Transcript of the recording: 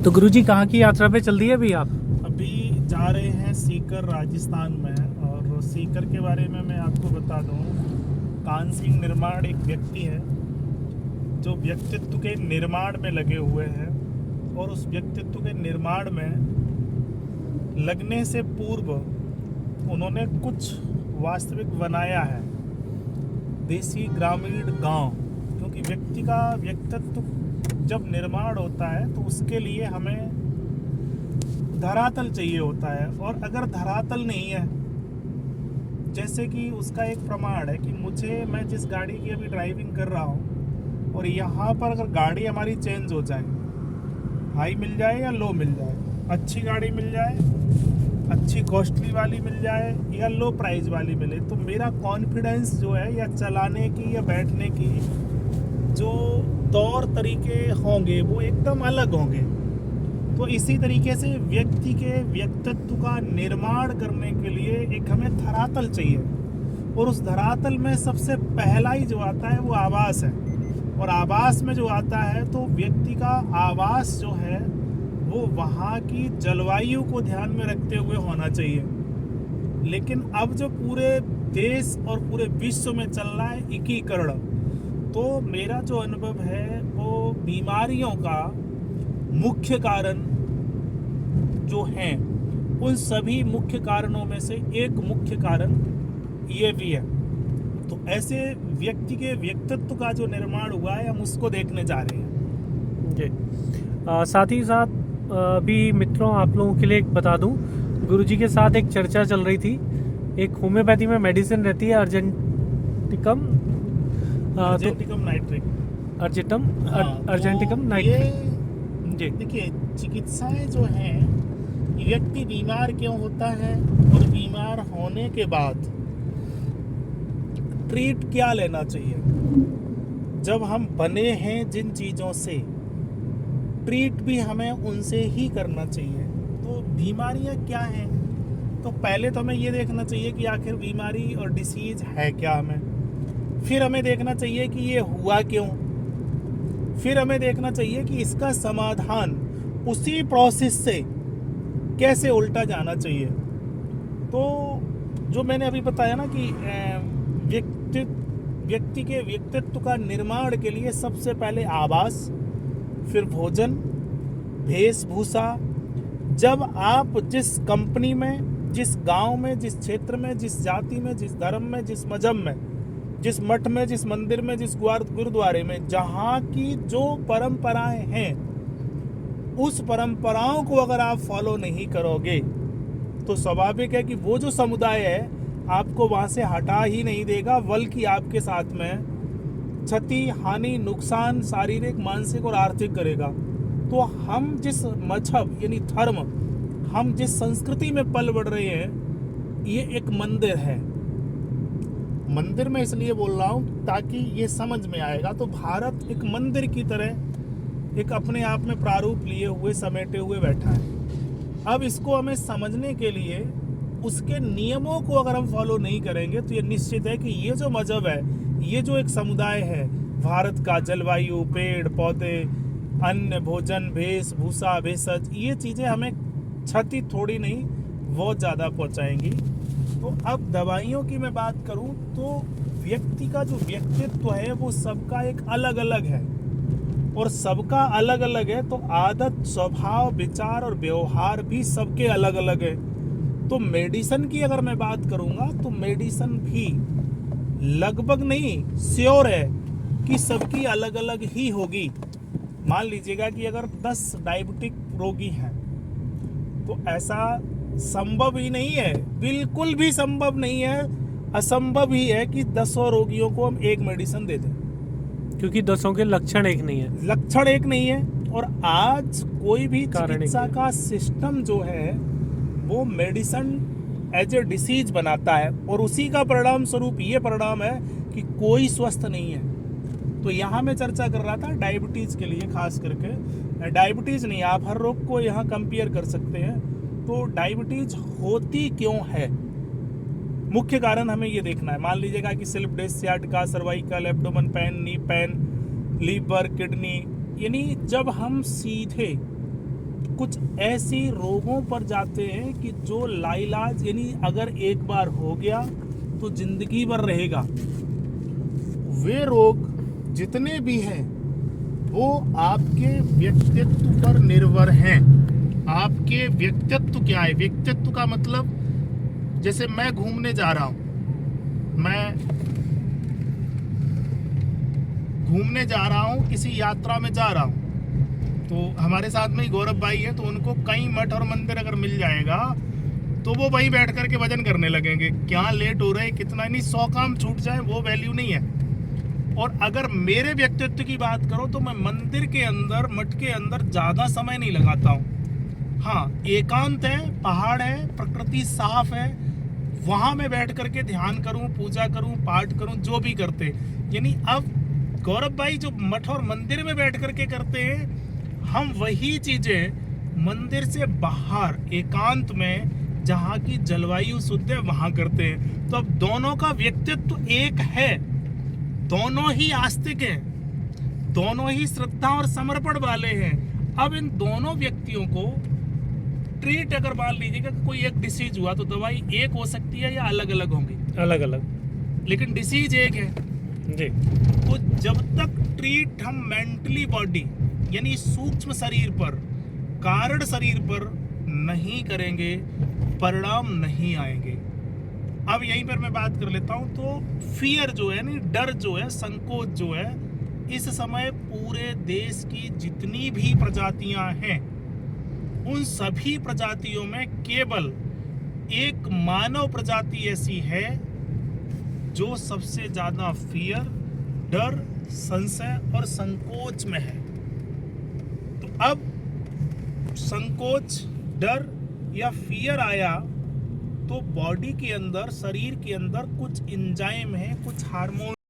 तो गुरुजी कहाँ की यात्रा पे चल दिए अभी आप? अभी जा रहे हैं सीकर राजस्थान में। और सीकर के बारे में मैं आपको बता दूं, कान सिंह निर्माण एक व्यक्ति है जो व्यक्तित्व के निर्माण में लगे हुए हैं। और उस व्यक्तित्व के निर्माण में लगने से पूर्व उन्होंने कुछ वास्तविक बनाया है, देसी ग्रामीण गांव। क्योंकि व्यक्ति का व्यक्तित्व जब निर्माण होता है तो उसके लिए हमें धरातल चाहिए होता है। और अगर धरातल नहीं है, जैसे कि उसका एक प्रमाण है कि मैं जिस गाड़ी की अभी ड्राइविंग कर रहा हूँ और यहाँ पर अगर गाड़ी हमारी चेंज हो जाए, हाई मिल जाए या लो मिल जाए, अच्छी गाड़ी मिल जाए, अच्छी कॉस्टली वाली मिल जाए या लो प्राइस वाली मिले, तो मेरा कॉन्फिडेंस जो है या चलाने की या बैठने की जो तौर तरीके होंगे वो एकदम अलग होंगे। तो इसी तरीके से व्यक्ति के व्यक्तित्व का निर्माण करने के लिए एक हमें धरातल चाहिए। और उस धरातल में सबसे पहला ही जो आता है वो आवास है। और आवास में जो आता है तो व्यक्ति का आवास जो है वो वहाँ की जलवायु को ध्यान में रखते हुए होना चाहिए। लेकिन अब जो पूरे देश और पूरे विश्व में चल रहा है एकीकरण, तो मेरा जो अनुभव है वो बीमारियों का मुख्य कारण जो हैं, उन सभी मुख्य कारणों में से एक मुख्य कारण ये भी है। तो ऐसे व्यक्ति के व्यक्तित्व का जो निर्माण हुआ है, हम उसको देखने जा रहे हैं जी। साथ ही साथ अभी मित्रों आप लोगों के लिए एक बता दूं, गुरुजी के साथ एक चर्चा चल रही थी। एक होम्योपैथी में मेडिसिन रहती है अर्जेंटिकम नाइट्रिक, अर्जेंटिकम नाइट्रिक। जी देखिए, चिकित्साएं जो हैं, व्यक्ति बीमार क्यों होता है और बीमार होने के बाद ट्रीट क्या लेना चाहिए। जब हम बने हैं जिन चीज़ों से, ट्रीट भी हमें उनसे ही करना चाहिए। तो बीमारियां क्या हैं, तो पहले तो हमें ये देखना चाहिए कि आखिर बीमारी और डिसीज है क्या हमें। फिर हमें देखना चाहिए कि ये हुआ क्यों। फिर हमें देखना चाहिए कि इसका समाधान उसी प्रोसेस से कैसे उल्टा जाना चाहिए। तो जो मैंने अभी बताया ना कि व्यक्ति के व्यक्तित्व का निर्माण के लिए सबसे पहले आवास, फिर भोजन, वेशभूषा। जब आप जिस कंपनी में, जिस गांव में, जिस क्षेत्र में, जिस जाति में, जिस धर्म में, जिस मजहब में, जिस मठ में, जिस मंदिर में, जिस गुरुद्वारे में, जहाँ की जो परंपराएं हैं, उस परंपराओं को अगर आप फॉलो नहीं करोगे तो स्वाभाविक है कि वो जो समुदाय है आपको वहाँ से हटा ही नहीं देगा, बल्कि आपके साथ में क्षति, हानि, नुकसान शारीरिक, मानसिक और आर्थिक करेगा। तो हम जिस मजहब यानी धर्म, हम जिस संस्कृति में पल बढ़ रहे हैं, ये एक मंदिर है। मंदिर में इसलिए बोल रहा हूँ ताकि ये समझ में आएगा। तो भारत एक मंदिर की तरह एक अपने आप में प्रारूप लिए हुए, समेटे हुए बैठा है। अब इसको हमें समझने के लिए उसके नियमों को अगर हम फॉलो नहीं करेंगे तो ये निश्चित है कि ये जो मजहब है, ये जो एक समुदाय है भारत का, जलवायु, पेड़ पौधे, अन्न, भोजन, वेशभूषा, भेषज, ये चीज़ें हमें क्षति थोड़ी नहीं बहुत ज़्यादा पहुँचाएंगी। तो अब दवाइयों की मैं बात करूं तो व्यक्ति का जो व्यक्तित्व है वो सबका एक अलग अलग है। और सबका अलग अलग है तो आदत, स्वभाव, विचार और व्यवहार भी सबके अलग अलग है। तो मेडिसिन की अगर मैं बात करूंगा तो मेडिसिन भी लगभग नहीं, श्योर है कि सबकी अलग अलग ही होगी। मान लीजिएगा कि अगर 10 डायबिटिक रोगी हैं तो ऐसा संभव ही नहीं है, बिल्कुल भी संभव नहीं है, असंभव ही है कि 10 रोगियों को हम एक मेडिसिन दे दें, क्योंकि 10 के लक्षण एक नहीं है, लक्षण एक नहीं है। और आज कोई भी चिकित्सा का सिस्टम जो है वो मेडिसिन एज ए डिसीज बनाता है और उसी का परिणाम स्वरूप ये परिणाम है कि कोई स्वस्थ नहीं है। तो यहाँ मैं चर्चा कर रहा था डायबिटीज के लिए, खास करके डायबिटीज नहीं, आप हर रोग को यहाँ कंपेयर कर सकते हैं। तो डायबिटीज होती क्यों है, मुख्य कारण हमें ये देखना है। मान लीजिएगा कि slip disc, sciatica, cervical, abdomen pain, knee pain, liver, kidney, यानी जब हम सीधे कुछ ऐसी रोगों पर जाते हैं कि जो लाइलाज, यानी अगर एक बार हो गया तो जिंदगी भर रहेगा। वे रोग जितने भी हैं वो आपके व्यक्तित्व पर निर्भर हैं। आपके व्यक्तित्व क्या है? व्यक्तित्व का मतलब, जैसे मैं घूमने जा रहा हूँ, मैं घूमने जा रहा हूँ, किसी यात्रा में जा रहा हूँ, तो हमारे साथ में ही गौरव भाई है, तो उनको कई मठ और मंदिर अगर मिल जाएगा तो वो वहीं बैठ करके भजन करने लगेंगे। क्या लेट हो रहा है, कितना नहीं, 100 काम छूट जाए, वो वैल्यू नहीं है। और अगर मेरे व्यक्तित्व की बात करो तो मैं मंदिर के अंदर, मठ के अंदर ज़्यादा समय नहीं लगाता हूँ। हाँ, एकांत है, पहाड़ है, प्रकृति साफ है, वहाँ मैं बैठ करके ध्यान करूँ, पूजा करूँ, पाठ करूँ, जो भी करते। यानी अब गौरव भाई जो मठ और मंदिर में बैठ करके करते हैं, हम वही चीज़ें मंदिर से बाहर एकांत में, जहाँ की जलवायु शुद्ध है, वहाँ करते हैं। तो अब दोनों का व्यक्तित्व एक है, दोनों ही आस्तिक हैं, दोनों ही श्रद्धा और समर्पण वाले हैं। अब इन दोनों व्यक्तियों को ट्रीट, अगर मान लीजिएगा कि कोई एक डिसीज हुआ तो दवाई एक हो सकती है या अलग अलग होंगी? अलग अलग, लेकिन डिसीज एक है जी। तो जब तक ट्रीट हम मेंटली बॉडी, यानी सूक्ष्म शरीर पर, कारण शरीर पर नहीं करेंगे, परिणाम नहीं आएंगे। अब यहीं पर मैं बात कर लेता हूं। तो फियर जो है, नहीं, डर जो है, संकोच जो है, इस समय पूरे देश की जितनी भी प्रजातियां हैं, उन सभी प्रजातियों में केवल एक मानव प्रजाति ऐसी है जो सबसे ज्यादा फियर, डर, संशय और संकोच में है। तो अब संकोच, डर या फियर आया तो बॉडी के अंदर, शरीर के अंदर कुछ एंजाइम है, कुछ हार्मोन